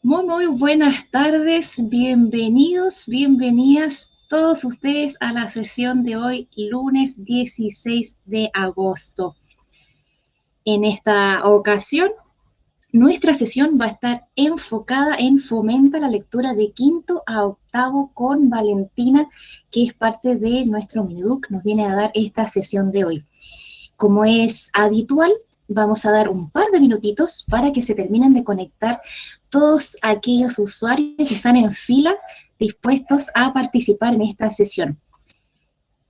Muy buenas tardes, bienvenidos, bienvenidas todos ustedes a la sesión de hoy, lunes 16 de agosto. En esta ocasión, nuestra sesión va a estar enfocada en Fomenta la lectura de quinto a octavo con Valentina, que es parte de nuestro Mineduc, nos viene a dar esta sesión de hoy. Como es habitual, vamos a dar un par de minutitos para que se terminen de conectar todos aquellos usuarios que están en fila dispuestos a participar en esta sesión.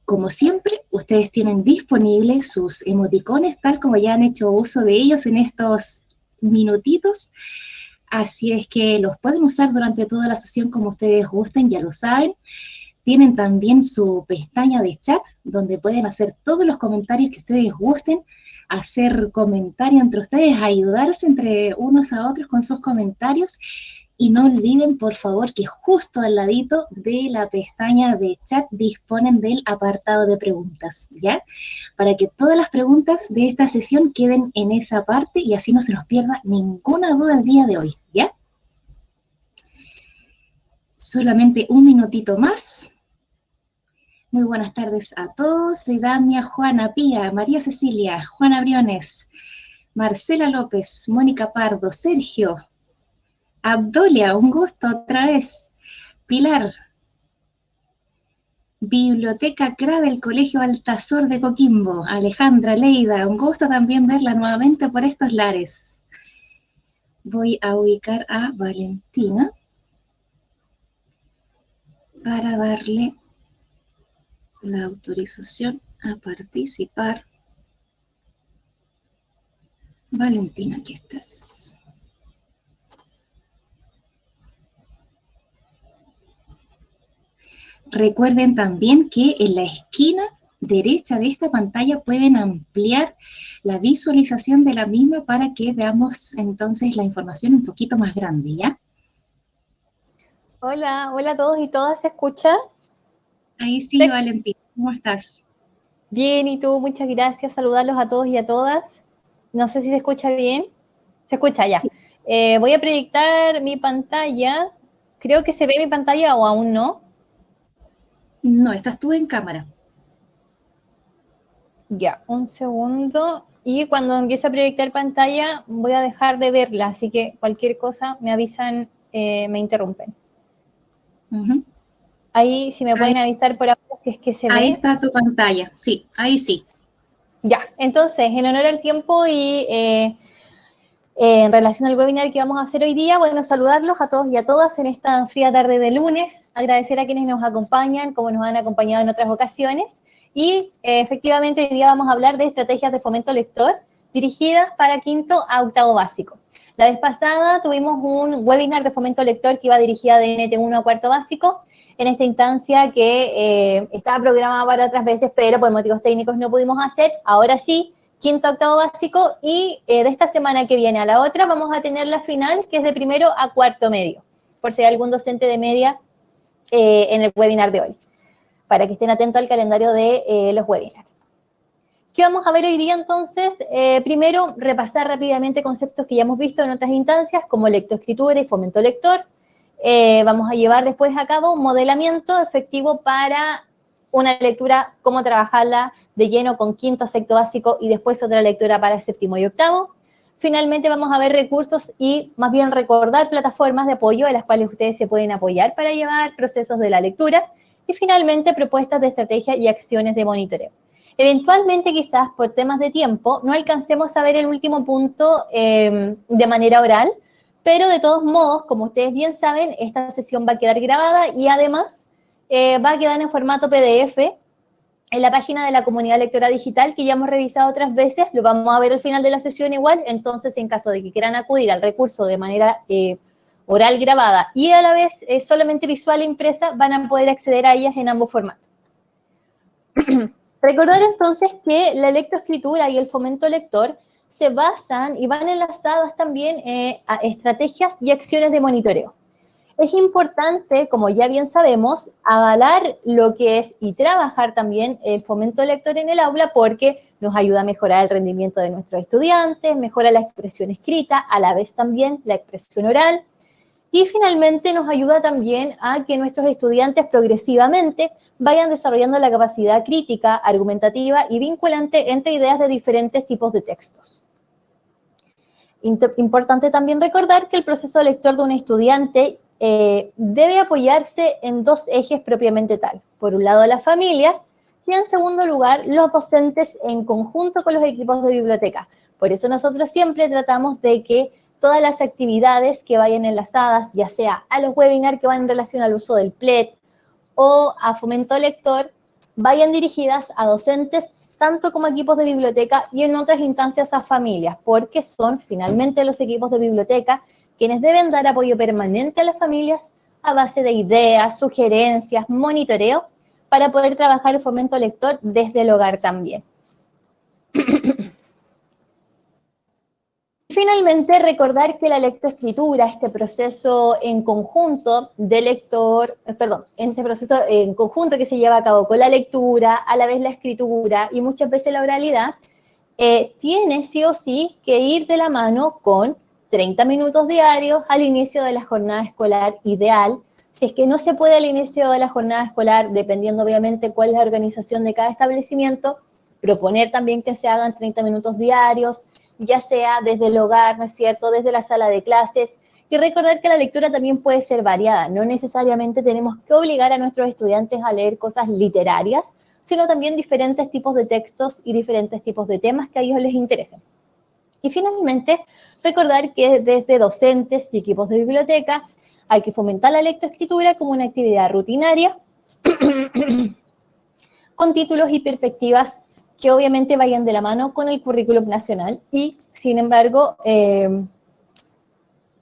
Como siempre, ustedes tienen disponibles sus emoticones, tal como ya han hecho uso de ellos en estos minutitos, así es que los pueden usar durante toda la sesión como ustedes gusten, ya lo saben. Tienen también su pestaña de chat, donde pueden hacer todos los comentarios que ustedes gusten, hacer comentarios entre ustedes, ayudarse entre unos a otros con sus comentarios. Y no olviden, por favor, que justo al ladito de la pestaña de chat disponen del apartado de preguntas, ¿ya? Para que todas las preguntas de esta sesión queden en esa parte y así no se nos pierda ninguna duda el día de hoy, ¿ya? Solamente un minutito más. Muy buenas tardes a todos. Soy Damia, Juana Pía, María Cecilia, Juana Briones, Marcela López, Mónica Pardo, Sergio, Abdolia, un gusto otra vez. Pilar, Biblioteca CRA del Colegio Altazor de Coquimbo. Alejandra, Leida, un gusto también verla nuevamente por estos lares. Voy a ubicar a Valentina para darle la autorización a participar. Valentina, aquí estás. Recuerden también que en la esquina derecha de esta pantalla pueden ampliar la visualización de la misma para que veamos entonces la información un poquito más grande, ¿ya? Hola a todos y todas, ¿se escucha? Ahí sí, Valentina, ¿cómo estás? Bien, ¿y tú? Muchas gracias, saludarlos a todos y a todas. No sé si se escucha bien. Se escucha ya. Sí. Voy a proyectar mi pantalla. Creo que se ve mi pantalla o aún no. No, estás tú en cámara. Ya, un segundo. Y cuando empiece a proyectar pantalla voy a dejar de verla, así que cualquier cosa me avisan, me interrumpen. Ahí, si me Ahí, pueden avisar por ahora si es que se ahí ve. está tu pantalla, sí, ahí sí. Ya, entonces, en honor al tiempo y en relación al webinar que vamos a hacer hoy día, bueno, saludarlos a todos y a todas en esta fría tarde de lunes, agradecer a quienes nos acompañan, como nos han acompañado en otras ocasiones, y efectivamente hoy día vamos a hablar de estrategias de fomento lector dirigidas para quinto a octavo básico. La vez pasada tuvimos un webinar de fomento lector que iba dirigida de NT1 a cuarto básico, en esta instancia que estaba programada para otras veces, pero por motivos técnicos no pudimos hacer. Ahora sí, quinto a octavo básico, y de esta semana que viene a la otra vamos a tener la final, que es de primero a cuarto medio, por si hay algún docente de media en el webinar de hoy, para que estén atentos al calendario de los webinars. ¿Qué vamos a ver hoy día entonces? Primero, repasar rápidamente conceptos que ya hemos visto en otras instancias, como lectoescritura y fomento lector. Vamos a llevar después a cabo un modelamiento efectivo para una lectura, cómo trabajarla de lleno con quinto, sexto básico y después otra lectura para séptimo y octavo. Finalmente vamos a ver recursos y más bien recordar plataformas de apoyo a las cuales ustedes se pueden apoyar para llevar procesos de la lectura. Y finalmente propuestas de estrategia y acciones de monitoreo. Eventualmente, quizás por temas de tiempo, no alcancemos a ver el último punto de manera oral, pero de todos modos, como ustedes bien saben, esta sesión va a quedar grabada y además va a quedar en formato PDF en la página de la Comunidad Lectora Digital, que ya hemos revisado otras veces, lo vamos a ver al final de la sesión igual. Entonces, en caso de que quieran acudir al recurso de manera oral grabada y a la vez solamente visual e impresa, van a poder acceder a ellas en ambos formatos. Recordar entonces que la lectoescritura y el fomento lector se basan y van enlazadas también a estrategias y acciones de monitoreo. Es importante, como ya bien sabemos, avalar lo que es y trabajar también el fomento lector en el aula, porque nos ayuda a mejorar el rendimiento de nuestros estudiantes, mejora la expresión escrita, a la vez también la expresión oral, Y finalmente nos ayuda también a que nuestros estudiantes progresivamente vayan desarrollando la capacidad crítica, argumentativa y vinculante entre ideas de diferentes tipos de textos. Importante también recordar que el proceso lector de un estudiante debe apoyarse en dos ejes propiamente tal. Por un lado, la familia, y en segundo lugar, los docentes en conjunto con los equipos de biblioteca. Por eso nosotros siempre tratamos de que todas las actividades que vayan enlazadas, ya sea a los webinars que van en relación al uso del PLET o a fomento lector, vayan dirigidas a docentes tanto como equipos de biblioteca y en otras instancias a familias, porque son finalmente los equipos de biblioteca quienes deben dar apoyo permanente a las familias a base de ideas, sugerencias, monitoreo, para poder trabajar el fomento lector desde el hogar también. Finalmente, recordar que la lectoescritura, este proceso en conjunto de lector, este proceso en conjunto que se lleva a cabo con la lectura, a la vez la escritura y muchas veces la oralidad, tiene sí o sí que ir de la mano con 30 minutos diarios al inicio de la jornada escolar ideal. Si es que no se puede al inicio de la jornada escolar, dependiendo obviamente cuál es la organización de cada establecimiento, proponer también que se hagan 30 minutos diarios, ya sea desde el hogar, ¿no es cierto?, desde la sala de clases, y recordar que la lectura también puede ser variada. No necesariamente tenemos que obligar a nuestros estudiantes a leer cosas literarias, sino también diferentes tipos de textos y diferentes tipos de temas que a ellos les interesen. Y finalmente, recordar que desde docentes y equipos de biblioteca hay que fomentar la lectoescritura como una actividad rutinaria con títulos y perspectivas que obviamente vayan de la mano con el currículum nacional y, sin embargo,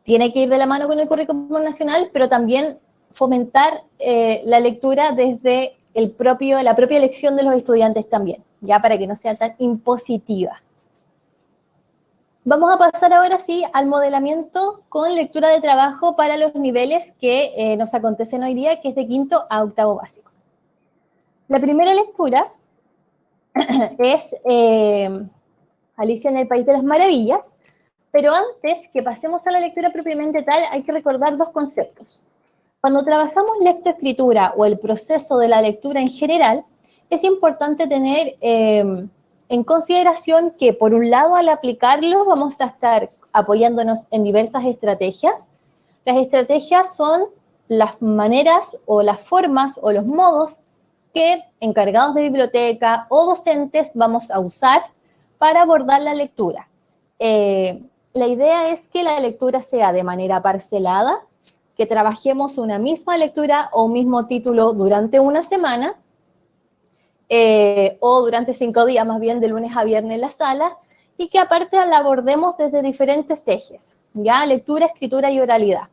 tiene que ir de la mano con el currículum nacional, pero también fomentar la lectura desde la propia elección de los estudiantes también, ya para que no sea tan impositiva. Vamos a pasar ahora sí al modelamiento con lectura de trabajo para los niveles que nos acontecen hoy día, que es de quinto a octavo básico. La primera lectura es Alicia en el País de las Maravillas, pero antes que pasemos a la lectura propiamente tal, hay que recordar dos conceptos. Cuando trabajamos lectoescritura o el proceso de la lectura en general, es importante tener en consideración que, por un lado, al aplicarlo, vamos a estar apoyándonos en diversas estrategias. Las estrategias son las maneras o las formas o los modos que encargados de biblioteca o docentes vamos a usar para abordar la lectura. La idea es que la lectura sea de manera parcelada, que trabajemos una misma lectura o un mismo título durante una semana, o durante 5 días, más bien de lunes a viernes en la sala, y que aparte la abordemos desde diferentes ejes, ya lectura, escritura y oralidad.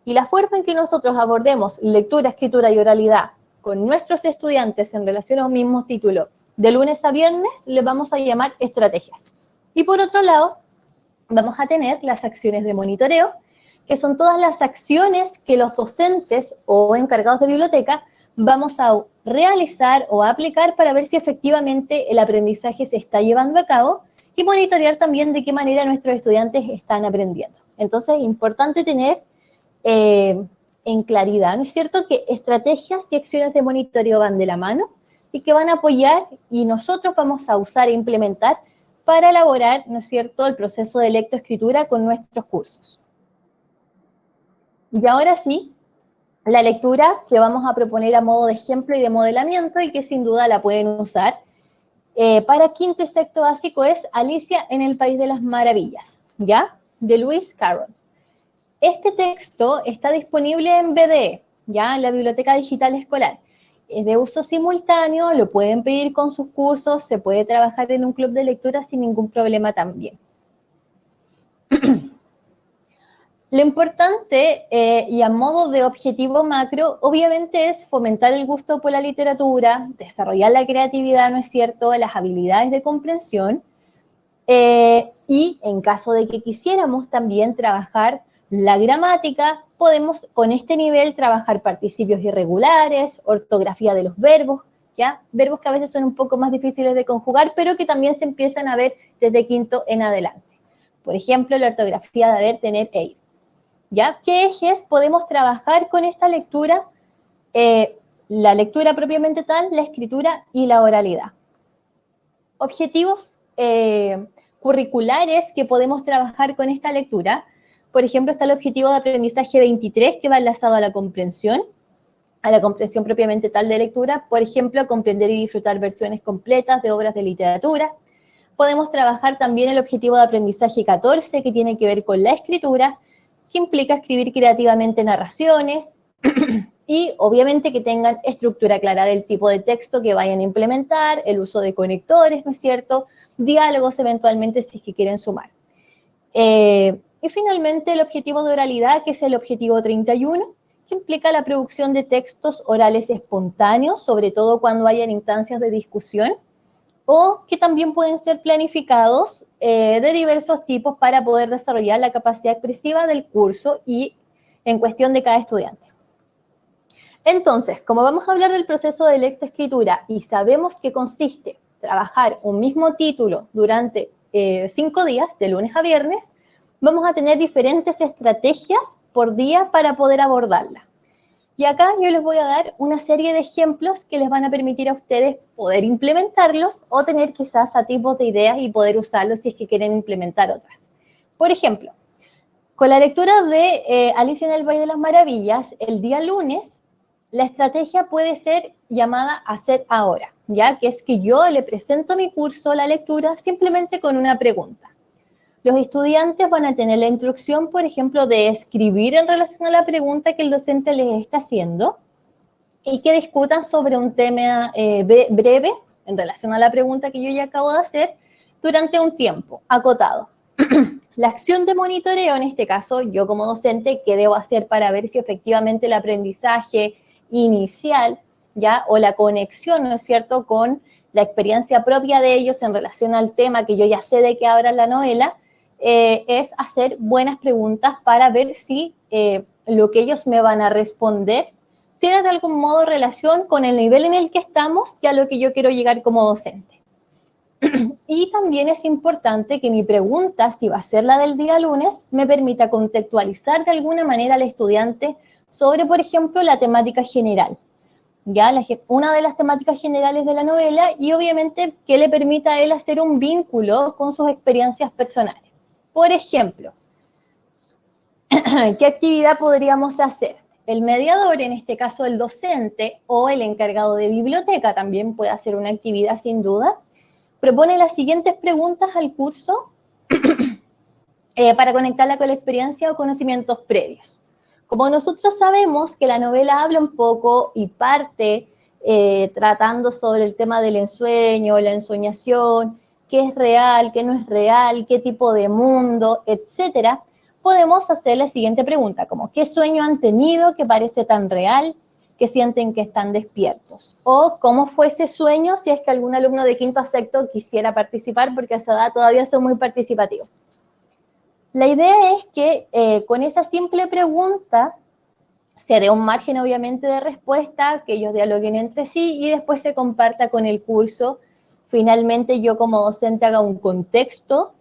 Y la forma en que nosotros abordemos lectura, escritura y oralidad con nuestros estudiantes en relación a un mismo título de lunes a viernes, le vamos a llamar estrategias. Y por otro lado, vamos a tener las acciones de monitoreo, que son todas las acciones que los docentes o encargados de biblioteca vamos a realizar o aplicar para ver si efectivamente el aprendizaje se está llevando a cabo y monitorear también de qué manera nuestros estudiantes están aprendiendo. Entonces, es importante tener en claridad, ¿no es cierto?, que estrategias y acciones de monitoreo van de la mano y que van a apoyar y nosotros vamos a usar e implementar para elaborar, ¿no es cierto?, el proceso de lectoescritura con nuestros cursos. Y ahora sí, la lectura que vamos a proponer a modo de ejemplo y de modelamiento y que sin duda la pueden usar para quinto y sexto básico es Alicia en el País de las Maravillas, ¿ya? De Lewis Carroll. Este texto está disponible en BDE, ya en la Biblioteca Digital Escolar. Es de uso simultáneo, lo pueden pedir con sus cursos, se puede trabajar en un club de lectura sin ningún problema también. Lo importante y a modo de objetivo macro, obviamente es fomentar el gusto por la literatura, desarrollar la creatividad, ¿no es cierto?, las habilidades de comprensión y en caso de que quisiéramos también trabajar la gramática, podemos con este nivel trabajar participios irregulares, ortografía de los verbos, ¿ya? Verbos que a veces son un poco más difíciles de conjugar, pero que también se empiezan a ver desde quinto en adelante. Por ejemplo, la ortografía de haber, tener e ir. ¿Ya? ¿Qué ejes podemos trabajar con esta lectura? La lectura propiamente tal, la escritura y la oralidad. Objetivos curriculares que podemos trabajar con esta lectura. Por ejemplo, está el objetivo de aprendizaje 23, que va enlazado a la comprensión propiamente tal de lectura. Por ejemplo, comprender y disfrutar versiones completas de obras de literatura. Podemos trabajar también el objetivo de aprendizaje 14, que tiene que ver con la escritura, que implica escribir creativamente narraciones y obviamente que tengan estructura clara del tipo de texto que vayan a implementar, el uso de conectores, ¿no es cierto? Diálogos eventualmente si es que quieren sumar. Y finalmente el objetivo de oralidad, que es el objetivo 31, que implica la producción de textos orales espontáneos, sobre todo cuando hayan instancias de discusión, o que también pueden ser planificados de diversos tipos para poder desarrollar la capacidad expresiva del curso y en cuestión de cada estudiante. Entonces, como vamos a hablar del proceso de lectoescritura y sabemos que consiste trabajar un mismo título durante 5 días, de lunes a viernes, vamos a tener diferentes estrategias por día para poder abordarla. Y acá yo les voy a dar una serie de ejemplos que les van a permitir a ustedes poder implementarlos o tener quizás a tipos de ideas y poder usarlos si es que quieren implementar otras. Por ejemplo, con la lectura de Alicia en el País de las Maravillas, el día lunes, la estrategia puede ser llamada hacer ahora, ya que es que yo le presento a mi curso la lectura simplemente con una pregunta. Los estudiantes van a tener la instrucción, por ejemplo, de escribir en relación a la pregunta que el docente les está haciendo y que discutan sobre un tema breve en relación a la pregunta que yo ya acabo de hacer durante un tiempo acotado. La acción de monitoreo, en este caso, yo como docente, ¿qué debo hacer para ver si efectivamente el aprendizaje inicial, ya, o la conexión, ¿no es cierto?, con la experiencia propia de ellos en relación al tema que yo ya sé de qué habla la novela, es hacer buenas preguntas para ver si lo que ellos me van a responder tiene de algún modo relación con el nivel en el que estamos y a lo que yo quiero llegar como docente. Y también es importante que mi pregunta, si va a ser la del día lunes, me permita contextualizar de alguna manera al estudiante sobre, por ejemplo, la temática general. Ya una de las temáticas generales de la novela y obviamente que le permita a él hacer un vínculo con sus experiencias personales. Por ejemplo, ¿qué actividad podríamos hacer? El mediador, en este caso el docente o el encargado de biblioteca, también puede hacer una actividad sin duda, propone las siguientes preguntas al curso para conectarla con la experiencia o conocimientos previos. Como nosotros sabemos que la novela habla un poco y parte tratando sobre el tema del ensueño, la ensoñación, qué es real, qué no es real, qué tipo de mundo, etcétera, podemos hacer la siguiente pregunta, como ¿qué sueño han tenido que parece tan real que sienten que están despiertos? O ¿cómo fue ese sueño si es que algún alumno de quinto a sexto quisiera participar porque a esa edad todavía son muy participativos? La idea es que con esa simple pregunta se dé un margen obviamente de respuesta, que ellos dialoguen entre sí y después se comparta con el curso. Finalmente yo como docente haga un contexto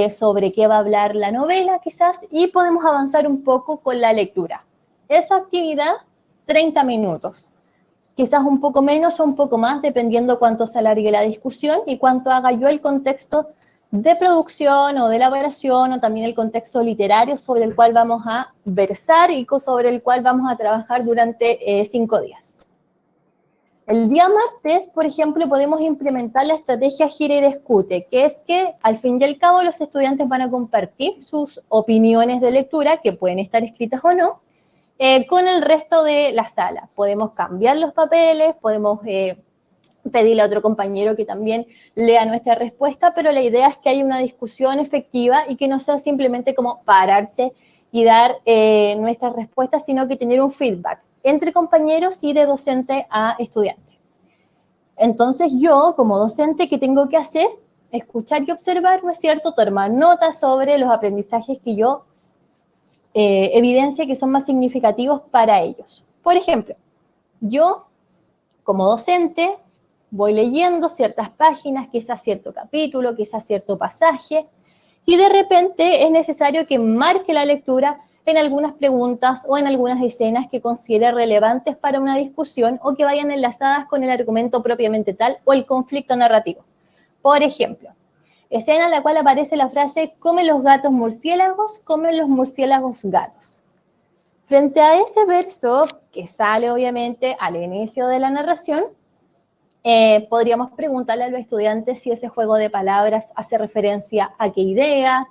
sobre qué va a hablar la novela quizás y podemos avanzar un poco con la lectura. Esa actividad, 30 minutos. Quizás un poco menos o un poco más, dependiendo cuánto se alargue la discusión y cuánto haga yo el contexto de producción o de elaboración o también el contexto literario sobre el cual vamos a versar y sobre el cual vamos a trabajar durante 5 días. El día martes, por ejemplo, podemos implementar la estrategia gira y discute, que es que al fin y al cabo los estudiantes van a compartir sus opiniones de lectura, que pueden estar escritas o no, con el resto de la sala. Podemos cambiar los papeles, podemos pedirle a otro compañero que también lea nuestra respuesta, pero la idea es que haya una discusión efectiva y que no sea simplemente como pararse y dar nuestras respuestas, sino que tener un feedback entre compañeros y de docente a estudiante. Entonces yo, como docente, ¿qué tengo que hacer? Escuchar y observar, ¿no es cierto? Tomar notas sobre los aprendizajes que yo evidencia que son más significativos para ellos. Por ejemplo, yo, como docente, voy leyendo ciertas páginas, quizás cierto capítulo, quizás cierto pasaje, y de repente es necesario que marque la lectura en algunas preguntas o en algunas escenas que considere relevantes para una discusión o que vayan enlazadas con el argumento propiamente tal o el conflicto narrativo. Por ejemplo, escena en la cual aparece la frase ¿comen los gatos murciélagos? ¿Comen los murciélagos gatos? Frente a ese verso, que sale obviamente al inicio de la narración, podríamos preguntarle a los estudiantes si ese juego de palabras hace referencia a qué idea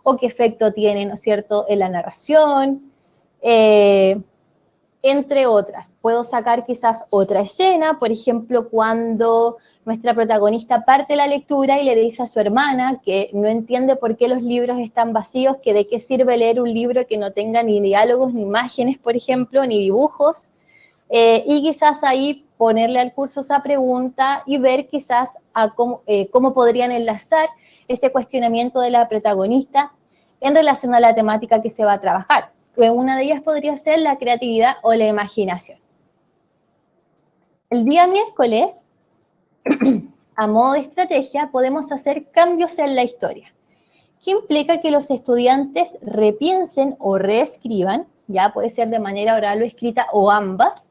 o qué efecto tiene, ¿no es cierto?, en la narración, entre otras. Puedo sacar quizás otra escena, por ejemplo, cuando nuestra protagonista parte la lectura y le dice a su hermana que no entiende por qué los libros están vacíos, que de qué sirve leer un libro que no tenga ni diálogos, ni imágenes, por ejemplo, ni dibujos, y quizás ahí ponerle al curso esa pregunta y ver quizás cómo podrían enlazar ese cuestionamiento de la protagonista en relación a la temática que se va a trabajar. Una de ellas podría ser la creatividad o la imaginación. El día miércoles, a modo de estrategia, podemos hacer cambios en la historia, que implica que los estudiantes repiensen o reescriban, ya puede ser de manera oral o escrita o ambas,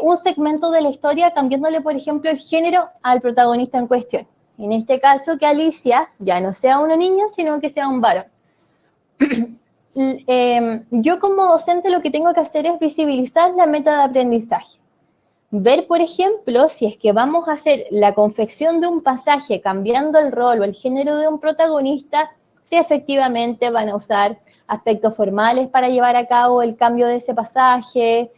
un segmento de la historia cambiándole, por ejemplo, el género al protagonista en cuestión. En este caso, que Alicia ya no sea una niña, sino que sea un varón. Yo como docente lo que tengo que hacer es visibilizar la meta de aprendizaje. Ver, por ejemplo, si es que vamos a hacer la confección de un pasaje cambiando el rol o el género de un protagonista, si efectivamente van a usar aspectos formales para llevar a cabo el cambio de ese pasaje,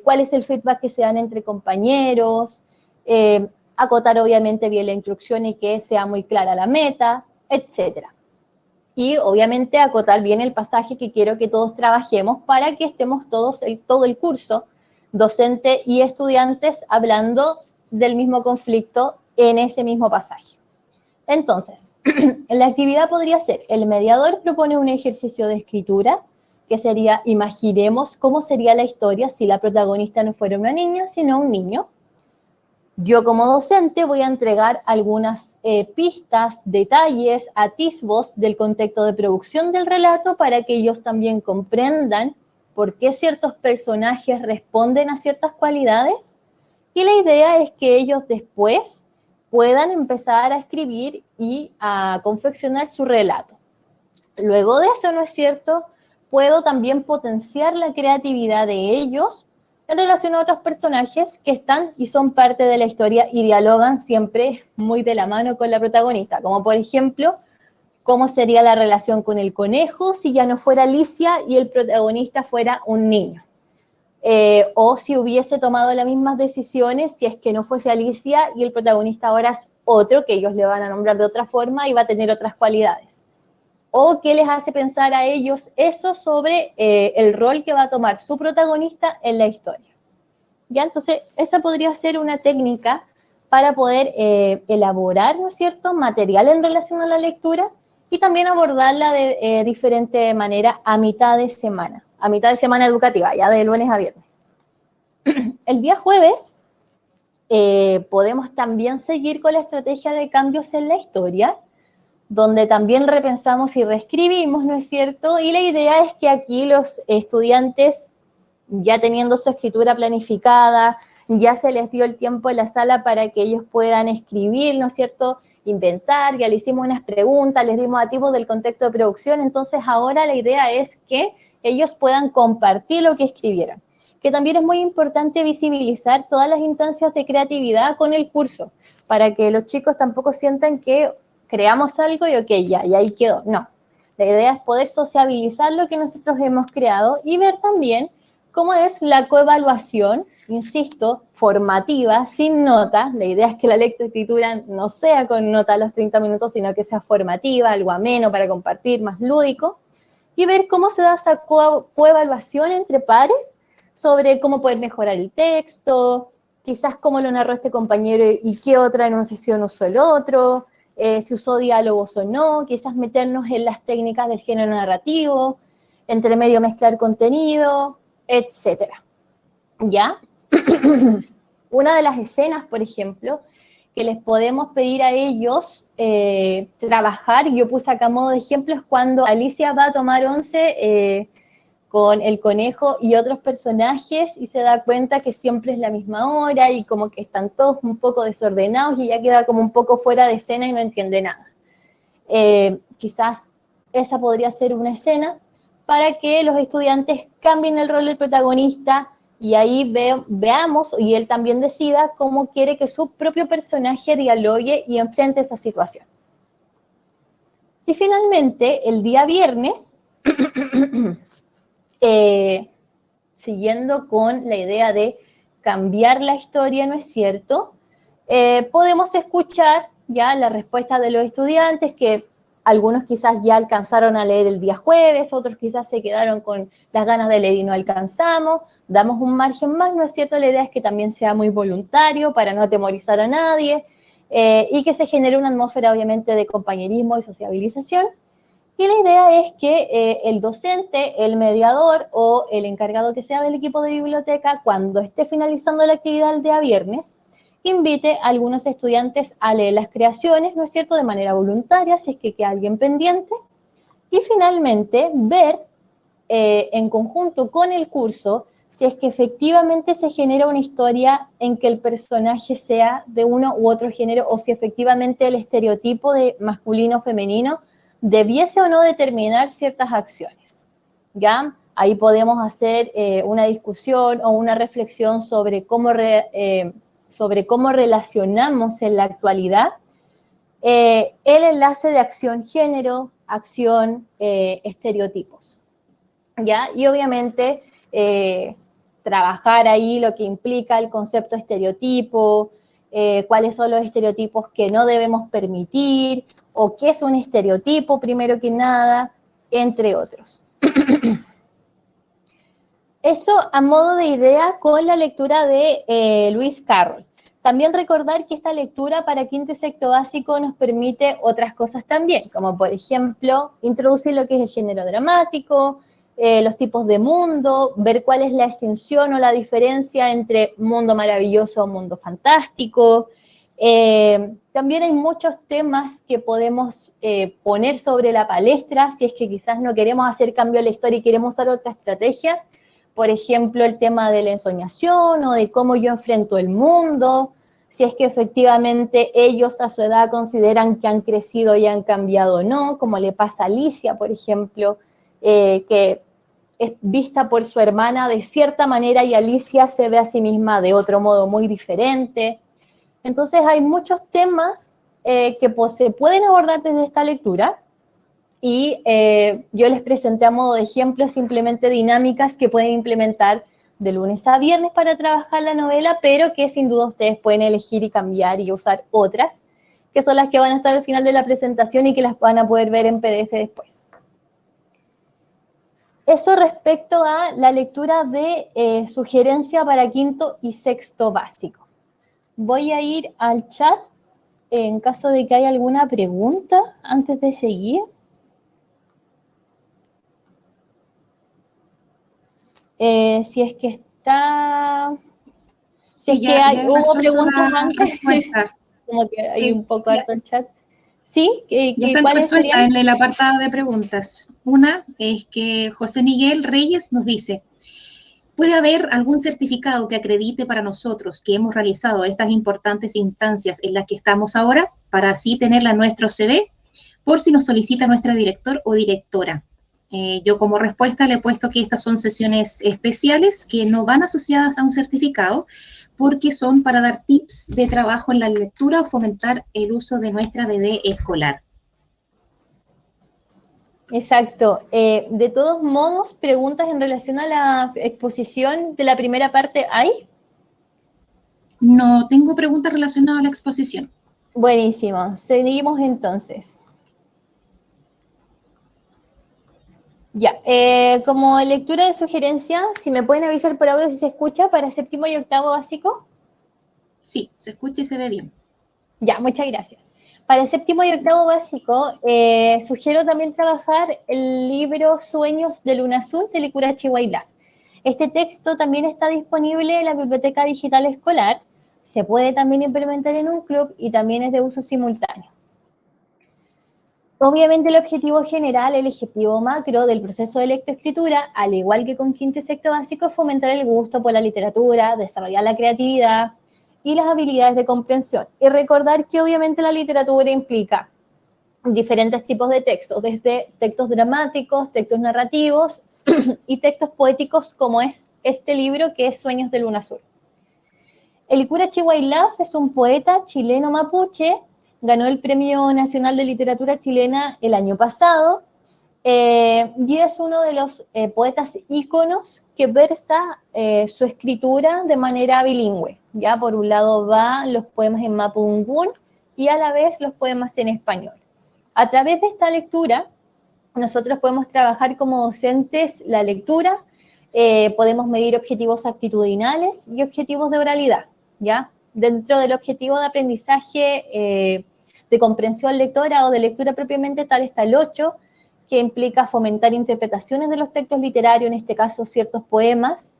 cuál es el feedback que se dan entre compañeros, acotar obviamente bien la instrucción y que sea muy clara la meta, etcétera. Y obviamente acotar bien el pasaje que quiero que todos trabajemos para que estemos todos, todo el curso, docente y estudiantes, hablando del mismo conflicto en ese mismo pasaje. Entonces, la actividad podría ser, el mediador propone un ejercicio de escritura, que sería, imaginemos cómo sería la historia si la protagonista no fuera una niña, sino un niño. Yo como docente voy a entregar algunas pistas, detalles, atisbos del contexto de producción del relato para que ellos también comprendan por qué ciertos personajes responden a ciertas cualidades. Y la idea es que ellos después puedan empezar a escribir y a confeccionar su relato. Luego de eso, ¿no es cierto?, puedo también potenciar la creatividad de ellos en relación a otros personajes que están y son parte de la historia y dialogan siempre muy de la mano con la protagonista, como por ejemplo, cómo sería la relación con el conejo si ya no fuera Alicia y el protagonista fuera un niño. O si hubiese tomado las mismas decisiones si es que no fuese Alicia y el protagonista ahora es otro, que ellos le van a nombrar de otra forma y va a tener otras cualidades. O qué les hace pensar a ellos eso sobre el rol que va a tomar su protagonista en la historia. ¿Ya? Entonces, esa podría ser una técnica para poder elaborar, ¿no es cierto?, material en relación a la lectura y también abordarla de diferente manera a mitad de semana educativa, ya de lunes a viernes. El día jueves podemos también seguir con la estrategia de cambios en la historia, donde también repensamos y reescribimos, ¿no es cierto? Y la idea es que aquí los estudiantes, ya teniendo su escritura planificada, ya se les dio el tiempo en la sala para que ellos puedan escribir, ¿no es cierto?, inventar, ya le hicimos unas preguntas, les dimos atisbos del contexto de producción, entonces ahora la idea es que ellos puedan compartir lo que escribieron. Que también es muy importante visibilizar todas las instancias de creatividad con el curso, para que los chicos tampoco sientan que creamos algo y ok, ya, y ahí quedó. No, la idea es poder sociabilizar lo que nosotros hemos creado y ver también cómo es la coevaluación, insisto, formativa, sin nota. La idea es que la lectoescritura no sea con nota a los 30 minutos, sino que sea formativa, algo ameno para compartir, más lúdico, y ver cómo se da esa coevaluación entre pares sobre cómo poder mejorar el texto, quizás cómo lo narró este compañero y qué otra enunciación usó el otro, si usó diálogos o no, quizás meternos en las técnicas del género narrativo, entre medio mezclar contenido, etcétera. ¿Ya? Una de las escenas, por ejemplo, que les podemos pedir a ellos trabajar, yo puse acá a modo de ejemplo, es cuando Alicia va a tomar once con el conejo y otros personajes y se da cuenta que siempre es la misma hora y como que están todos un poco desordenados y ella queda como un poco fuera de escena y no entiende nada. Quizás esa podría ser una escena para que los estudiantes cambien el rol del protagonista y ahí veamos y él también decida cómo quiere que su propio personaje dialogue y enfrente esa situación. Y finalmente, el día viernes, siguiendo con la idea de cambiar la historia, ¿no es cierto? Podemos escuchar ya la respuesta de los estudiantes, que algunos quizás ya alcanzaron a leer el día jueves, otros quizás se quedaron con las ganas de leer y no alcanzamos, damos un margen más, ¿no es cierto? La idea es que también sea muy voluntario para no atemorizar a nadie y que se genere una atmósfera obviamente de compañerismo y sociabilización. Y la idea es que el docente, el mediador o el encargado que sea del equipo de biblioteca, cuando esté finalizando la actividad el día viernes, invite a algunos estudiantes a leer las creaciones, ¿no es cierto?, de manera voluntaria, si es que queda alguien pendiente, y finalmente ver en conjunto con el curso si es que efectivamente se genera una historia en que el personaje sea de uno u otro género o si efectivamente el estereotipo de masculino o femenino debiese o no determinar ciertas acciones, ¿ya? Ahí podemos hacer una discusión o una reflexión sobre cómo relacionamos en la actualidad el enlace de acción-género, acción, estereotipos, ¿ya? Y obviamente trabajar ahí lo que implica el concepto estereotipo, cuáles son los estereotipos que no debemos permitir, o qué es un estereotipo, primero que nada, entre otros. Eso a modo de idea con la lectura de Lewis Carroll. También recordar que esta lectura para quinto y sexto básico nos permite otras cosas también, como por ejemplo, introducir lo que es el género dramático, los tipos de mundo, ver cuál es la extinción o la diferencia entre mundo maravilloso o mundo fantástico. También hay muchos temas que podemos poner sobre la palestra si es que quizás no queremos hacer cambio a la historia y queremos usar otra estrategia. Por ejemplo, el tema de la ensoñación o de cómo yo enfrento el mundo, si es que efectivamente ellos a su edad consideran que han crecido y han cambiado o no, como le pasa a Alicia, por ejemplo, que es vista por su hermana de cierta manera y Alicia se ve a sí misma de otro modo muy diferente. Entonces hay muchos temas que se pueden abordar desde esta lectura y yo les presenté a modo de ejemplo simplemente dinámicas que pueden implementar de lunes a viernes para trabajar la novela, pero que sin duda ustedes pueden elegir y cambiar y usar otras, que son las que van a estar al final de la presentación y que las van a poder ver en PDF después. Eso respecto a la lectura de sugerencia para quinto y sexto básico. Voy a ir al chat en caso de que haya alguna pregunta antes de seguir. Si es que está... Si es que hubo preguntas antes, como que hay un poco harto el chat. ¿Sí? Ya están resueltas en el apartado de preguntas. Una es que José Miguel Reyes nos dice, ¿puede haber algún certificado que acredite para nosotros que hemos realizado estas importantes instancias en las que estamos ahora, para así tenerla en nuestro CV, por si nos solicita nuestra director o directora? Yo como respuesta le he puesto que estas son sesiones especiales que no van asociadas a un certificado, porque son para dar tips de trabajo en la lectura o fomentar el uso de nuestra BD escolar. Exacto. De todos modos, preguntas en relación a la exposición de la primera parte, ¿hay? No tengo preguntas relacionadas a la exposición. Buenísimo. Seguimos entonces. Ya, como lectura de sugerencia, si me pueden avisar por audio si se escucha para séptimo y octavo básico. Sí, se escucha y se ve bien. Ya, muchas gracias. Para el séptimo y octavo básico, sugiero también trabajar el libro Sueños de Luna Azul de Licurachi Wailaf. Este texto también está disponible en la Biblioteca Digital Escolar, se puede también implementar en un club y también es de uso simultáneo. Obviamente el objetivo general, el objetivo macro del proceso de lectoescritura, al igual que con quinto y sexto básico, es fomentar el gusto por la literatura, desarrollar la creatividad y las habilidades de comprensión. Y recordar que obviamente la literatura implica diferentes tipos de textos, desde textos dramáticos, textos narrativos y textos poéticos, como es este libro que es Sueños de Luna Azul. El cura Chihuahilaf es un poeta chileno mapuche, ganó el Premio Nacional de Literatura Chilena el año pasado, y es uno de los poetas íconos que versa su escritura de manera bilingüe. Ya por un lado van los poemas en mapudungún y a la vez los poemas en español. A través de esta lectura, nosotros podemos trabajar como docentes la lectura, podemos medir objetivos actitudinales y objetivos de oralidad, ¿ya? Dentro del objetivo de aprendizaje de comprensión lectora o de lectura propiamente tal está el 8, que implica fomentar interpretaciones de los textos literarios, en este caso ciertos poemas.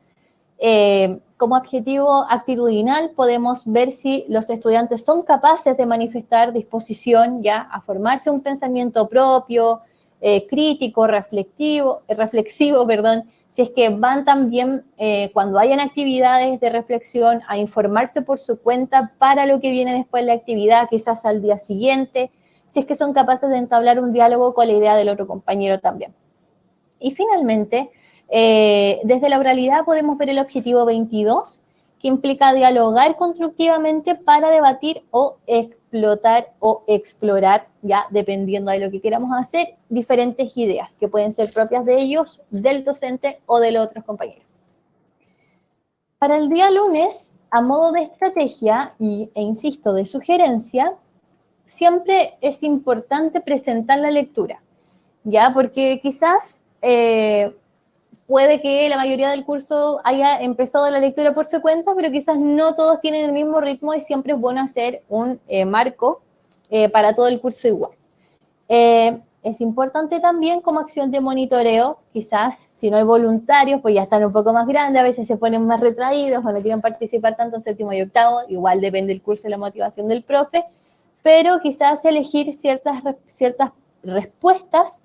Como objetivo actitudinal podemos ver si los estudiantes son capaces de manifestar disposición ya a formarse un pensamiento propio, crítico, reflexivo, si es que van también cuando hayan actividades de reflexión a informarse por su cuenta para lo que viene después de la actividad, quizás al día siguiente, si es que son capaces de entablar un diálogo con la idea del otro compañero también. Y finalmente, desde la oralidad podemos ver el objetivo 22, que implica dialogar constructivamente para debatir o explotar o explorar, ya dependiendo de lo que queramos hacer, diferentes ideas que pueden ser propias de ellos, del docente o de los otros compañeros. Para el día lunes, a modo de estrategia e insisto, de sugerencia, siempre es importante presentar la lectura, ¿ya? Porque quizás puede que la mayoría del curso haya empezado la lectura por su cuenta, pero quizás no todos tienen el mismo ritmo y siempre es bueno hacer un marco para todo el curso igual. Es importante también como acción de monitoreo, quizás si no hay voluntarios, pues ya están un poco más grandes, a veces se ponen más retraídos o no quieren participar tanto en séptimo y octavo, igual depende del curso y la motivación del profe, pero quizás elegir ciertas respuestas,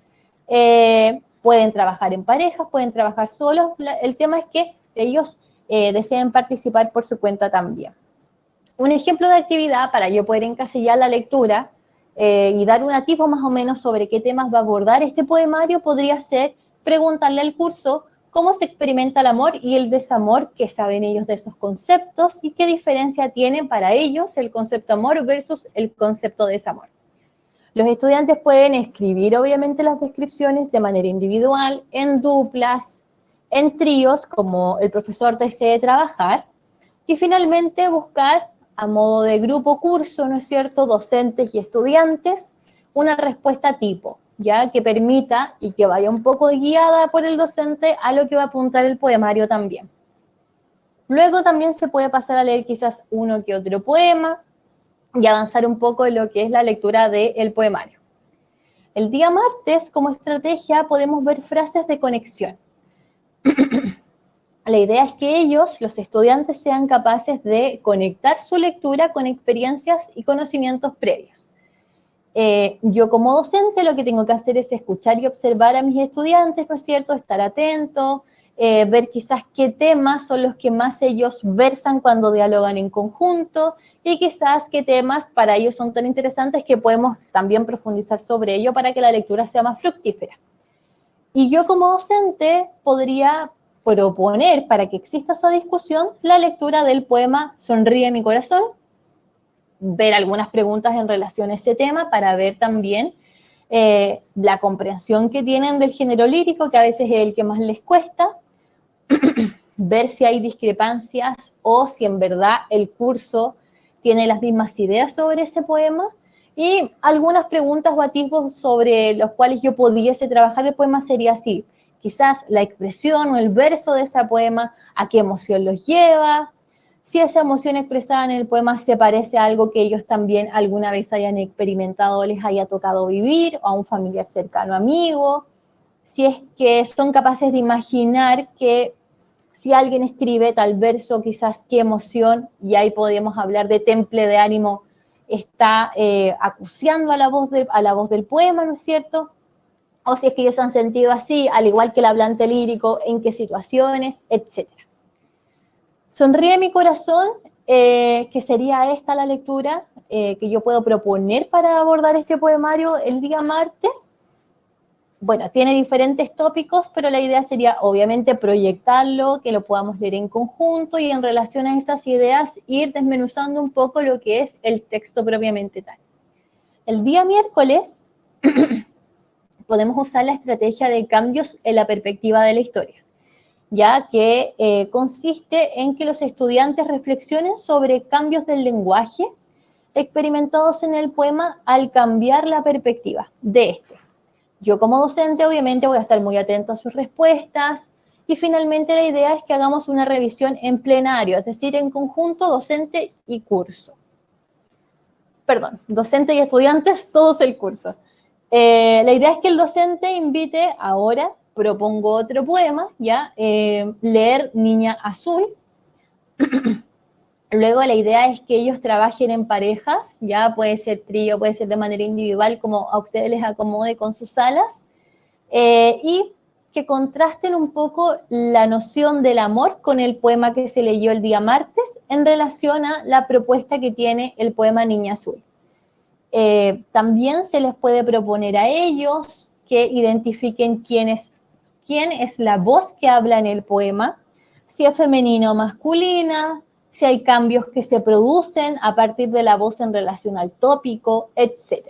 pueden trabajar en parejas, pueden trabajar solos, el tema es que ellos deseen participar por su cuenta también. Un ejemplo de actividad para yo poder encasillar la lectura y dar un atisbo más o menos sobre qué temas va a abordar este poemario podría ser preguntarle al curso cómo se experimenta el amor y el desamor, qué saben ellos de esos conceptos y qué diferencia tiene para ellos el concepto amor versus el concepto desamor. Los estudiantes pueden escribir obviamente las descripciones de manera individual, en duplas, en tríos, como el profesor desee trabajar, y finalmente buscar a modo de grupo curso, ¿no es cierto?, docentes y estudiantes, una respuesta tipo, ya que permita y que vaya un poco guiada por el docente a lo que va a apuntar el poemario también. Luego también se puede pasar a leer quizás uno que otro poema y avanzar un poco en lo que es la lectura del poemario. El día martes, como estrategia, podemos ver frases de conexión. La idea es que ellos, los estudiantes, sean capaces de conectar su lectura con experiencias y conocimientos previos. Yo como docente lo que tengo que hacer es escuchar y observar a mis estudiantes, ¿no es cierto?, estar atento, ver quizás qué temas son los que más ellos versan cuando dialogan en conjunto y quizás qué temas para ellos son tan interesantes que podemos también profundizar sobre ello para que la lectura sea más fructífera. Y yo como docente podría proponer, para que exista esa discusión, la lectura del poema Sonríe mi corazón, ver algunas preguntas en relación a ese tema para ver también la comprensión que tienen del género lírico, que a veces es el que más les cuesta, ver si hay discrepancias o si en verdad el curso tiene las mismas ideas sobre ese poema, y algunas preguntas o atisbos sobre los cuales yo pudiese trabajar el poema sería así, quizás la expresión o el verso de ese poema, a qué emoción los lleva, si esa emoción expresada en el poema se parece a algo que ellos también alguna vez hayan experimentado o les haya tocado vivir, o a un familiar cercano, amigo, si es que son capaces de imaginar que si alguien escribe tal verso, quizás qué emoción, y ahí podemos hablar de temple de ánimo está acuciando a la voz del poema, ¿no es cierto? O si es que ellos se han sentido así, al igual que el hablante lírico, en qué situaciones, etc. Sonríe mi corazón, que sería esta la lectura que yo puedo proponer para abordar este poemario el día martes. Bueno, tiene diferentes tópicos, pero la idea sería obviamente proyectarlo, que lo podamos leer en conjunto y en relación a esas ideas ir desmenuzando un poco lo que es el texto propiamente tal. El día miércoles podemos usar la estrategia de cambios en la perspectiva de la historia, ya que consiste en que los estudiantes reflexionen sobre cambios del lenguaje experimentados en el poema al cambiar la perspectiva de este. Yo como docente obviamente voy a estar muy atento a sus respuestas y finalmente la idea es que hagamos una revisión en plenario, es decir, en conjunto docente y curso. Perdón, docente y estudiantes, todos el curso. La idea es que el docente invite ahora, propongo otro poema, ya, leer Niña Azul. Luego la idea es que ellos trabajen en parejas, ya puede ser trío, puede ser de manera individual, como a ustedes les acomode con sus salas, y que contrasten un poco la noción del amor con el poema que se leyó el día martes en relación a la propuesta que tiene el poema Niña Azul. También se les puede proponer a ellos que identifiquen quién es la voz que habla en el poema, si es femenina o masculina, si hay cambios que se producen a partir de la voz en relación al tópico, etc.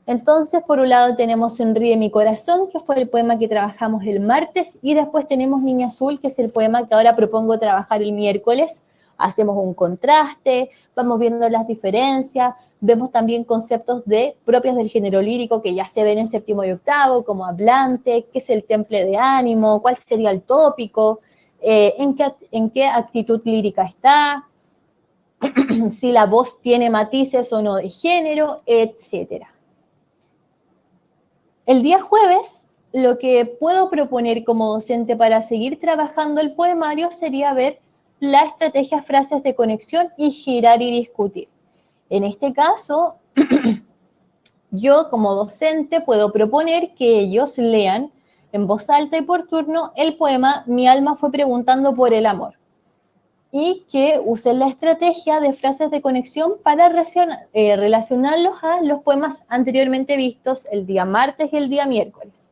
Entonces, por un lado tenemos Sonríe mi corazón, que fue el poema que trabajamos el martes, y después tenemos Niña Azul, que es el poema que ahora propongo trabajar el miércoles. Hacemos un contraste, vamos viendo las diferencias, vemos también conceptos propios del género lírico que ya se ven en séptimo y octavo, como hablante, qué es el temple de ánimo, cuál sería el tópico, en qué actitud lírica está, si la voz tiene matices o no de género, etc. El día jueves, lo que puedo proponer como docente para seguir trabajando el poemario sería ver la estrategia frases de conexión y girar y discutir. En este caso, yo como docente puedo proponer que ellos lean en voz alta y por turno el poema Mi alma fue preguntando por el amor y que usen la estrategia de frases de conexión para relacionarlos a los poemas anteriormente vistos el día martes y el día miércoles.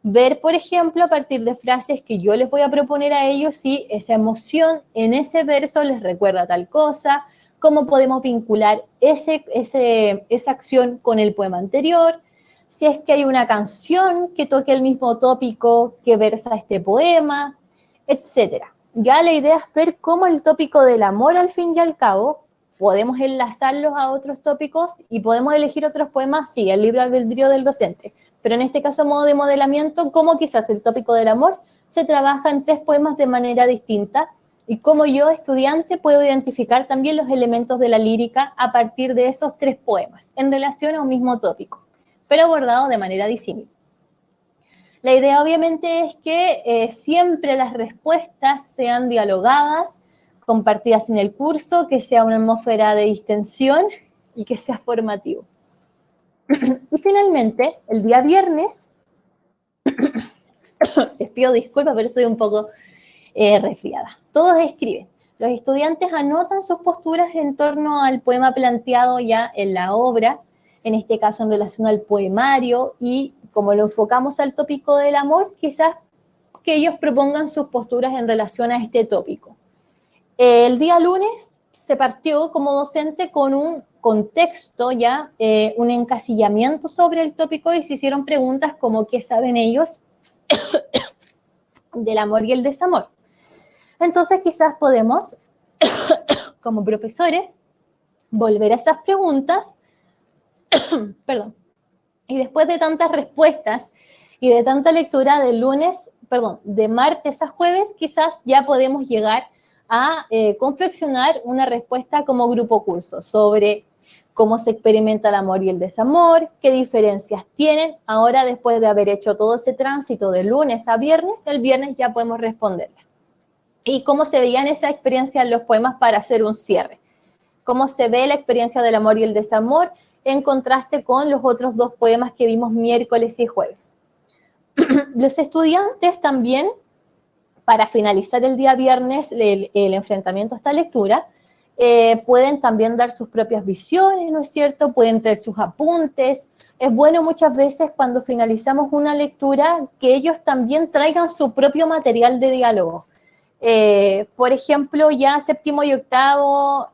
Ver, por ejemplo, a partir de frases que yo les voy a proponer a ellos si esa emoción en ese verso les recuerda tal cosa, cómo podemos vincular esa acción con el poema anterior, si es que hay una canción que toque el mismo tópico que versa este poema, etc. Ya la idea es ver cómo el tópico del amor, al fin y al cabo, podemos enlazarlos a otros tópicos y podemos elegir otros poemas, sí, el libre albedrío del docente, pero en este caso, a modo de modelamiento, cómo quizás el tópico del amor se trabaja en 3 poemas de manera distinta y cómo yo, estudiante, puedo identificar también los elementos de la lírica a partir de esos 3 poemas en relación a un mismo tópico, pero abordado de manera disímil. La idea obviamente es que siempre las respuestas sean dialogadas, compartidas en el curso, que sea una atmósfera de distensión y que sea formativo. Y finalmente, el día viernes, les pido disculpas, pero estoy un poco resfriada. Todos escriben. Los estudiantes anotan sus posturas en torno al poema planteado ya en la obra, en este caso en relación al poemario, y como lo enfocamos al tópico del amor, quizás que ellos propongan sus posturas en relación a este tópico. El día lunes se partió como docente con un contexto ya, un encasillamiento sobre el tópico y se hicieron preguntas como ¿qué saben ellos del amor y el desamor? Entonces quizás podemos, como profesores, volver a esas preguntas, perdón, y después de tantas respuestas y de tanta lectura de martes a jueves, quizás ya podemos llegar a confeccionar una respuesta como grupo curso sobre cómo se experimenta el amor y el desamor, qué diferencias tienen. Ahora, después de haber hecho todo ese tránsito de lunes a viernes, el viernes ya podemos responderla. Y cómo se veían esa experiencia en los poemas para hacer un cierre. cómo se ve la experiencia del amor y el desamor en contraste con los otros dos poemas que vimos miércoles y jueves. Los estudiantes también, para finalizar el día viernes el enfrentamiento a esta lectura, pueden también dar sus propias visiones, ¿no es cierto? Pueden traer sus apuntes. Es bueno muchas veces cuando finalizamos una lectura que ellos también traigan su propio material de diálogo. Por ejemplo, ya séptimo y octavo,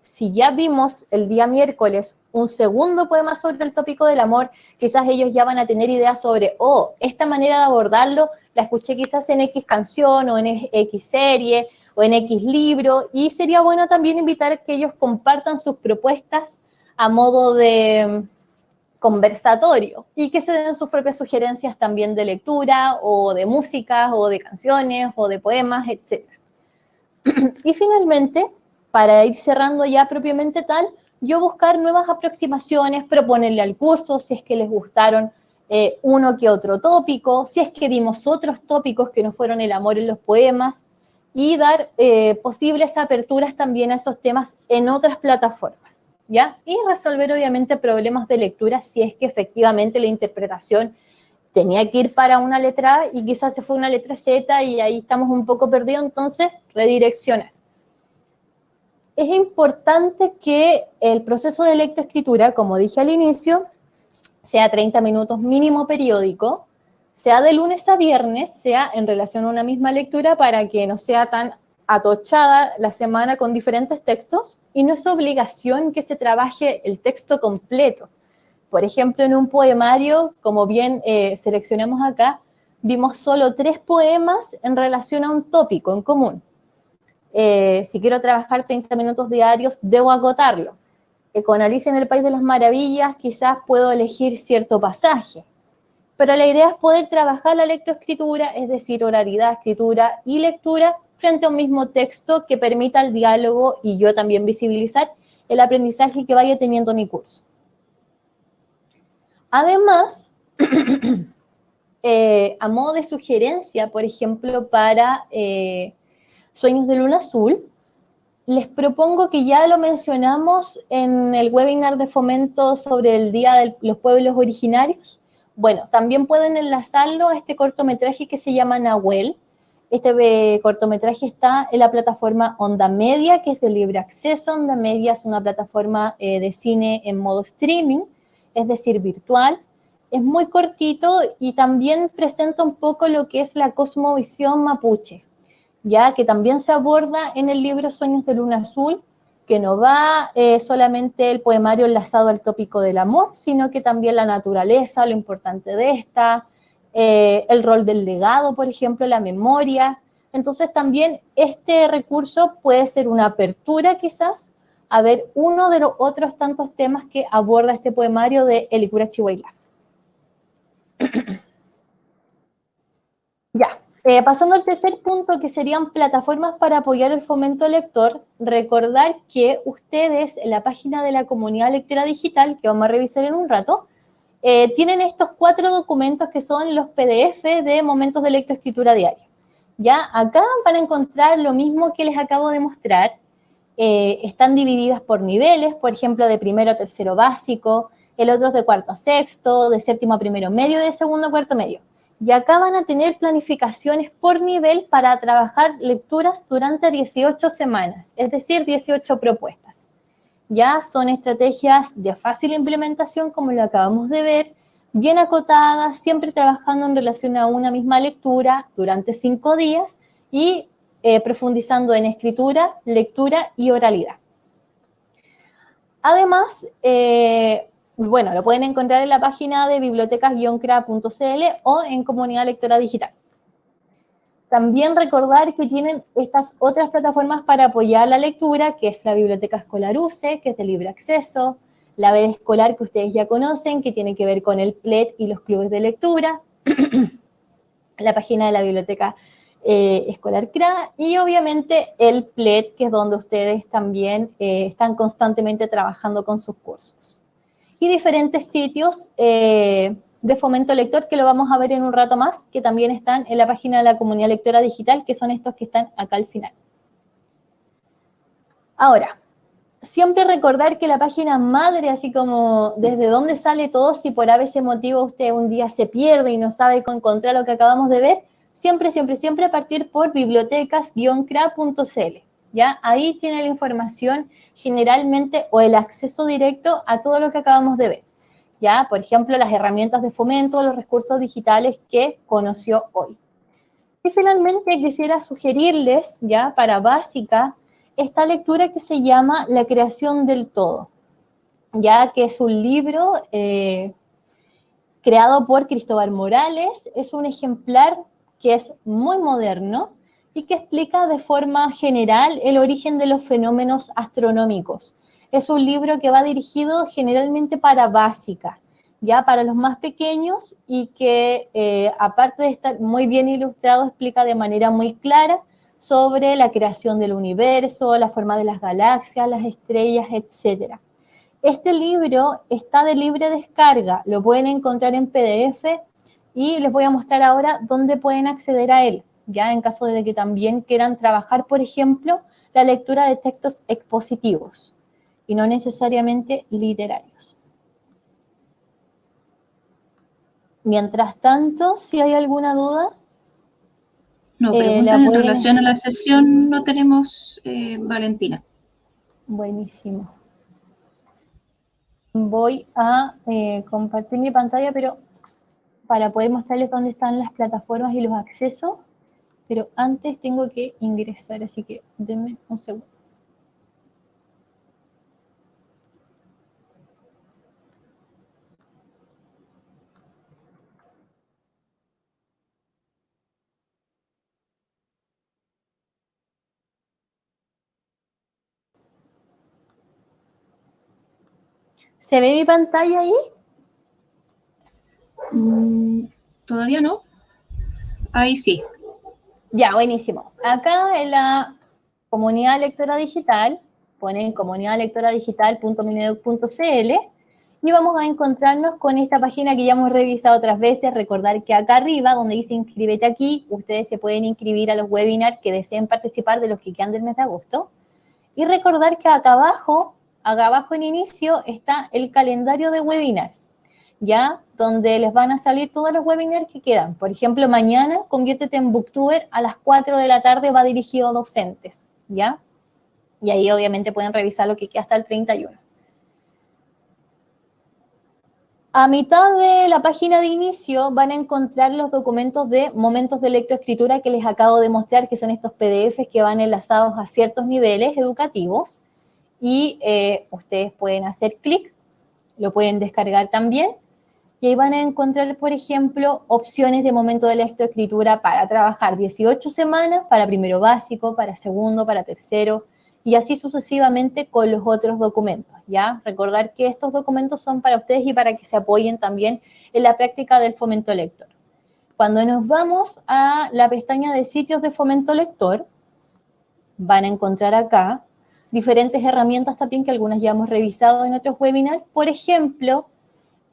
si ya vimos el día miércoles un segundo poema sobre el tópico del amor, quizás ellos ya van a tener ideas sobre, esta manera de abordarlo la escuché quizás en X canción o en X serie o en X libro, y sería bueno también invitar a que ellos compartan sus propuestas a modo de conversatorio y que se den sus propias sugerencias también de lectura o de música o de canciones o de poemas, etc. Y finalmente, para ir cerrando ya propiamente tal, yo buscar nuevas aproximaciones, proponerle al curso si es que les gustaron uno que otro tópico, si es que vimos otros tópicos que no fueron el amor en los poemas, y dar posibles aperturas también a esos temas en otras plataformas, ¿ya? Y resolver obviamente problemas de lectura si es que efectivamente la interpretación tenía que ir para una letra A y quizás se fue una letra Z y ahí estamos un poco perdidos, entonces redireccionar. Es importante que el proceso de lectoescritura, como dije al inicio, sea 30 minutos mínimo periódico, sea de lunes a viernes, sea en relación a una misma lectura para que no sea tan atochada la semana con diferentes textos, y no es obligación que se trabaje el texto completo. Por ejemplo, en un poemario, como bien seleccionamos acá, vimos solo 3 poemas en relación a un tópico en común. Si quiero trabajar 30 minutos diarios, debo agotarlo. Con Alicia en el País de las Maravillas quizás puedo elegir cierto pasaje, pero la idea es poder trabajar la lectoescritura, es decir, oralidad, escritura y lectura, frente a un mismo texto que permita el diálogo y yo también visibilizar el aprendizaje que vaya teniendo mi curso. Además, a modo de sugerencia, por ejemplo, para Sueños de Luna Azul, les propongo que ya lo mencionamos en el webinar de fomento sobre el Día de los Pueblos Originarios. Bueno, también pueden enlazarlo a este cortometraje que se llama Nahuel. Este cortometraje está en la plataforma Onda Media, que es de libre acceso. Onda Media es una plataforma de cine en modo streaming, es decir, virtual. Es muy cortito y también presenta un poco lo que es la cosmovisión mapuche, ya que también se aborda en el libro Sueños de Luna Azul, que no va solamente el poemario enlazado al tópico del amor, sino que también la naturaleza, lo importante de esta, el rol del legado, por ejemplo, la memoria. Entonces también este recurso puede ser una apertura quizás a ver uno de los otros tantos temas que aborda este poemario de Elikura Chihuahua. Ya. Pasando al tercer punto, que serían plataformas para apoyar el fomento lector, recordar que ustedes en la página de la comunidad lectora digital, que vamos a revisar en un rato, tienen estos 4 documentos que son los PDF de momentos de lectoescritura diaria. Ya acá van a encontrar lo mismo que les acabo de mostrar. Están divididas por niveles, por ejemplo, de primero a tercero básico, el otro es de cuarto a sexto, de séptimo a primero medio, de segundo a cuarto medio. Y acá van a tener planificaciones por nivel para trabajar lecturas durante 18 semanas, es decir, 18 propuestas. Ya son estrategias de fácil implementación, como lo acabamos de ver, bien acotadas, siempre trabajando en relación a una misma lectura durante 5 días y profundizando en escritura, lectura y oralidad. Además, bueno, lo pueden encontrar en la página de bibliotecas-cra.cl o en Comunidad Lectora Digital. También recordar que tienen estas otras plataformas para apoyar la lectura, que es la Biblioteca Escolar UCE, que es de libre acceso, la BED Escolar, que ustedes ya conocen, que tiene que ver con el PLET y los clubes de lectura, la página de la Biblioteca Escolar CRA, y obviamente el PLET, que es donde ustedes también están constantemente trabajando con sus cursos. Y diferentes sitios de fomento lector que lo vamos a ver en un rato más, que también están en la página de la Comunidad Lectora Digital, que son estos que están acá al final. Ahora, siempre recordar que la página madre, así como desde dónde sale todo, si por ese motivo usted un día se pierde y no sabe cómo encontrar lo que acabamos de ver, siempre, siempre, siempre partir por bibliotecas-cra.cl, ¿ya? Ahí tiene la información generalmente o el acceso directo a todo lo que acabamos de ver, ¿ya? Por ejemplo, las herramientas de fomento, los recursos digitales que conoció hoy. Y finalmente quisiera sugerirles, ya para básica, esta lectura que se llama La creación del todo, ya que es un libro creado por Cristóbal Morales, es un ejemplar que es muy moderno y que explica de forma general el origen de los fenómenos astronómicos. Es un libro que va dirigido generalmente para básica, ya para los más pequeños, y que aparte de estar muy bien ilustrado, explica de manera muy clara sobre la creación del universo, la forma de las galaxias, las estrellas, etc. Este libro está de libre descarga, lo pueden encontrar en PDF y les voy a mostrar ahora dónde pueden acceder a él, ya en caso de que también quieran trabajar, por ejemplo, la lectura de textos expositivos y no necesariamente literarios. Mientras tanto, si hay alguna duda, No, preguntas en relación a la sesión no tenemos, Valentina. Buenísimo. Voy a compartir mi pantalla, pero para poder mostrarles dónde están las plataformas y los accesos, pero antes tengo que ingresar, así que denme un segundo. ¿Se ve mi pantalla ahí? Todavía no. Ahí sí. Ya, buenísimo. Acá en la comunidad lectora digital, ponen comunidadlectoradigital.mineduc.cl y vamos a encontrarnos con esta página que ya hemos revisado otras veces. Recordar que acá arriba, donde dice inscríbete aquí, ustedes se pueden inscribir a los webinars que deseen participar de los que quedan del mes de agosto. Y recordar que acá abajo en inicio, está el calendario de webinars, ¿ya? Donde les van a salir todos los webinars que quedan. Por ejemplo, mañana, Conviértete en Booktuber, a las 4 de la tarde va dirigido a docentes, ¿ya? Y ahí obviamente pueden revisar lo que queda hasta el 31. A mitad de la página de inicio van a encontrar los documentos de momentos de lectoescritura que les acabo de mostrar, que son estos PDFs que van enlazados a ciertos niveles educativos. Y ustedes pueden hacer clic, lo pueden descargar también, y ahí van a encontrar, por ejemplo, opciones de momento de lectoescritura para trabajar 18 semanas, para primero básico, para segundo, para tercero, y así sucesivamente con los otros documentos, ¿ya? Recordar que estos documentos son para ustedes y para que se apoyen también en la práctica del fomento lector. Cuando nos vamos a la pestaña de sitios de fomento lector, van a encontrar acá diferentes herramientas también que algunas ya hemos revisado en otros webinars. Por ejemplo,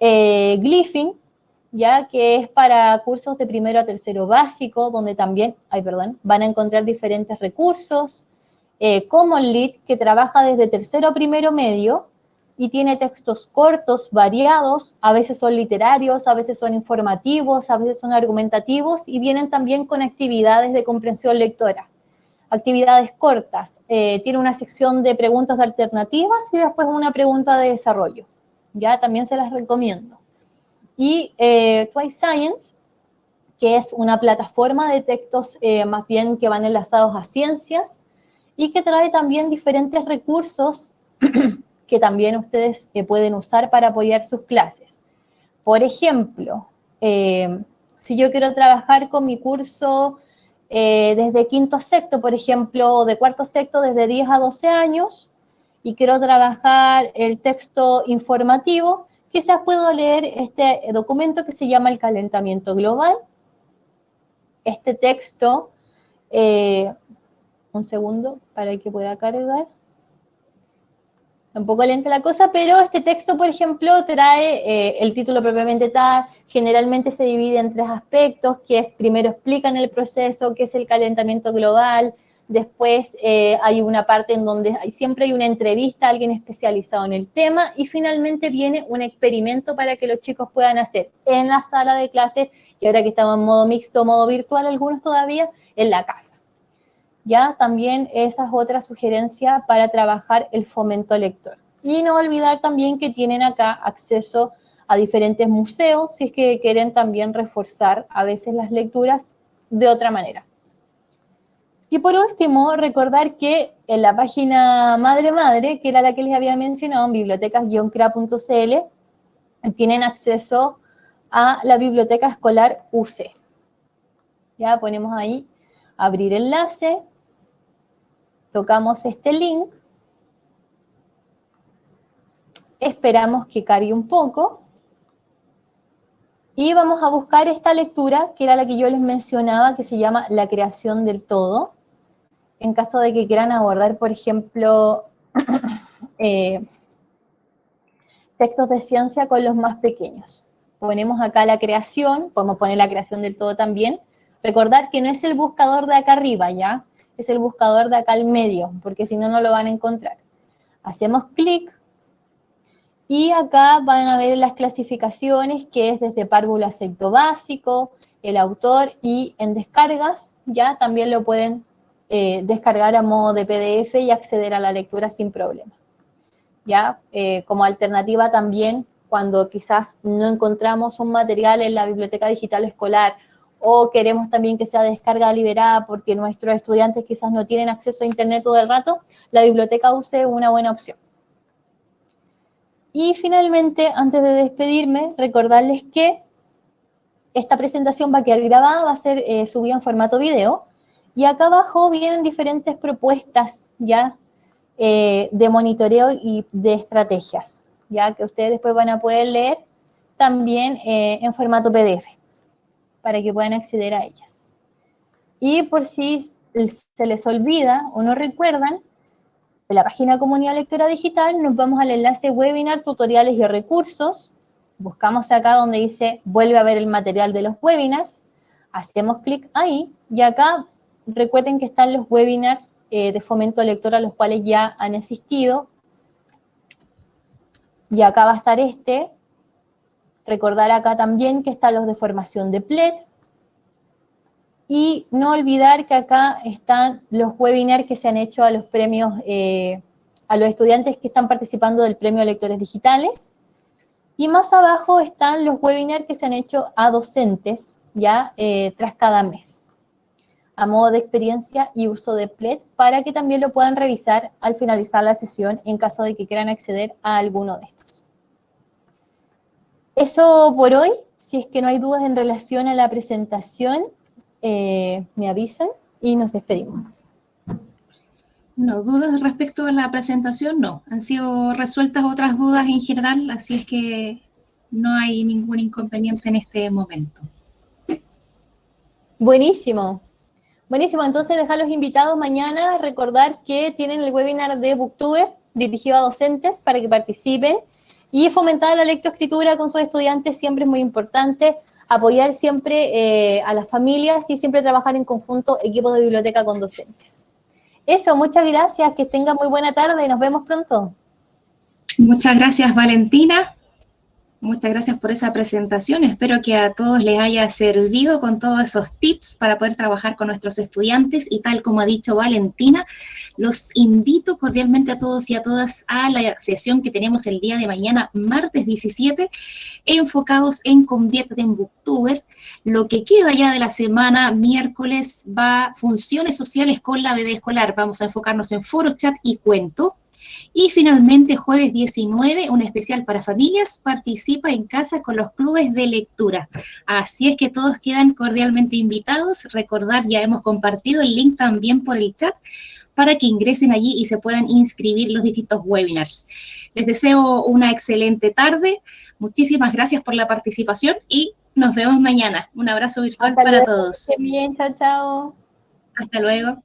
Glyphing, ya que es para cursos de primero a tercero básico, donde también, van a encontrar diferentes recursos. Common Lit, que trabaja desde tercero a primero medio y tiene textos cortos, variados, a veces son literarios, a veces son informativos, a veces son argumentativos y vienen también con actividades de comprensión lectora. Actividades cortas, tiene una sección de preguntas de alternativas y después una pregunta de desarrollo. Ya también se las recomiendo. Y Twice Science, que es una plataforma de textos más bien que van enlazados a ciencias y que trae también diferentes recursos que también ustedes pueden usar para apoyar sus clases. Por ejemplo, si yo quiero trabajar con mi curso desde quinto a sexto, por ejemplo, o de cuarto a sexto desde 10 a 12 años, y quiero trabajar el texto informativo, quizás puedo leer este documento que se llama El calentamiento global. Este texto, un segundo para que pueda cargar. Un poco lenta la cosa, pero este texto, por ejemplo, trae el título propiamente tal, generalmente se divide en 3 aspectos, que es, primero explican el proceso, qué es el calentamiento global, Después hay una parte en donde siempre hay una entrevista a alguien especializado en el tema y finalmente viene un experimento para que los chicos puedan hacer en la sala de clases y ahora que estamos en modo mixto, modo virtual, algunos todavía, en la casa. Ya también esa es otra sugerencia para trabajar el fomento lector. Y no olvidar también que tienen acá acceso a diferentes museos si es que quieren también reforzar a veces las lecturas de otra manera. Y por último, recordar que en la página Madre, que era la que les había mencionado, en bibliotecas-cra.cl, tienen acceso a la biblioteca escolar UC. Ya ponemos ahí, abrir enlace, tocamos este link, esperamos que cargue un poco, y vamos a buscar esta lectura, que era la que yo les mencionaba, que se llama La creación del todo, en caso de que quieran abordar, por ejemplo, textos de ciencia con los más pequeños. Ponemos acá la creación, podemos poner la creación del todo también. Recordar que no es el buscador de acá arriba, ¿ya? Es el buscador de acá al medio, porque si no, no lo van a encontrar. Hacemos clic y acá van a ver las clasificaciones, que es desde párvulo a secto básico, el autor, y en descargas, ya también lo pueden descargar a modo de PDF y acceder a la lectura sin problema. ¿Ya? Como alternativa también, cuando quizás no encontramos un material en la biblioteca digital escolar o queremos también que sea descarga liberada porque nuestros estudiantes quizás no tienen acceso a internet todo el rato, la biblioteca UC es una buena opción. Y finalmente, antes de despedirme, recordarles que esta presentación va a quedar grabada, va a ser subida en formato video, y acá abajo vienen diferentes propuestas ya de monitoreo y de estrategias, ya que ustedes después van a poder leer también en formato PDF, para que puedan acceder a ellas. Y por si se les olvida o no recuerdan, de la página Comunidad Lectora Digital nos vamos al enlace webinar, tutoriales y recursos, buscamos acá donde dice vuelve a ver el material de los webinars, hacemos clic ahí y acá recuerden que están los webinars de fomento lector a los cuales ya han asistido. Y acá va a estar este. Recordar acá también que están los de formación de PLED. Y no olvidar que acá están los webinars que se han hecho a los premios, a los estudiantes que están participando del premio Lectores Digitales. Y más abajo están los webinars que se han hecho a docentes, ya tras cada mes, a modo de experiencia y uso de PLED, para que también lo puedan revisar al finalizar la sesión en caso de que quieran acceder a alguno de estos. Eso por hoy. Si es que no hay dudas en relación a la presentación, me avisan y nos despedimos. No, dudas respecto a la presentación, no. Han sido resueltas otras dudas en general, así es que no hay ningún inconveniente en este momento. Buenísimo. Buenísimo, entonces dejar los invitados mañana, recordar que tienen el webinar de Booktuber dirigido a docentes para que participen y fomentar la lectoescritura con sus estudiantes siempre es muy importante, apoyar siempre a las familias y siempre trabajar en conjunto equipos de biblioteca con docentes. Eso, muchas gracias, que tengan muy buena tarde y nos vemos pronto. Muchas gracias, Valentina. Muchas gracias por esa presentación. Espero que a todos les haya servido con todos esos tips para poder trabajar con nuestros estudiantes. Y tal como ha dicho Valentina, los invito cordialmente a todos y a todas a la sesión que tenemos el día de mañana, martes 17, enfocados en Conviértete en Booktuber. Lo que queda ya de la semana, miércoles, va funciones sociales con la BD escolar. Vamos a enfocarnos en foro, chat y cuento. Y finalmente, jueves 19, un especial para familias, participa en casa con los clubes de lectura. Así es que todos quedan cordialmente invitados. Recordar, ya hemos compartido el link también por el chat para que ingresen allí y se puedan inscribir los distintos webinars. Les deseo una excelente tarde. Muchísimas gracias por la participación y nos vemos mañana. Un abrazo virtual para todos. Bien, chao, chao. Hasta luego.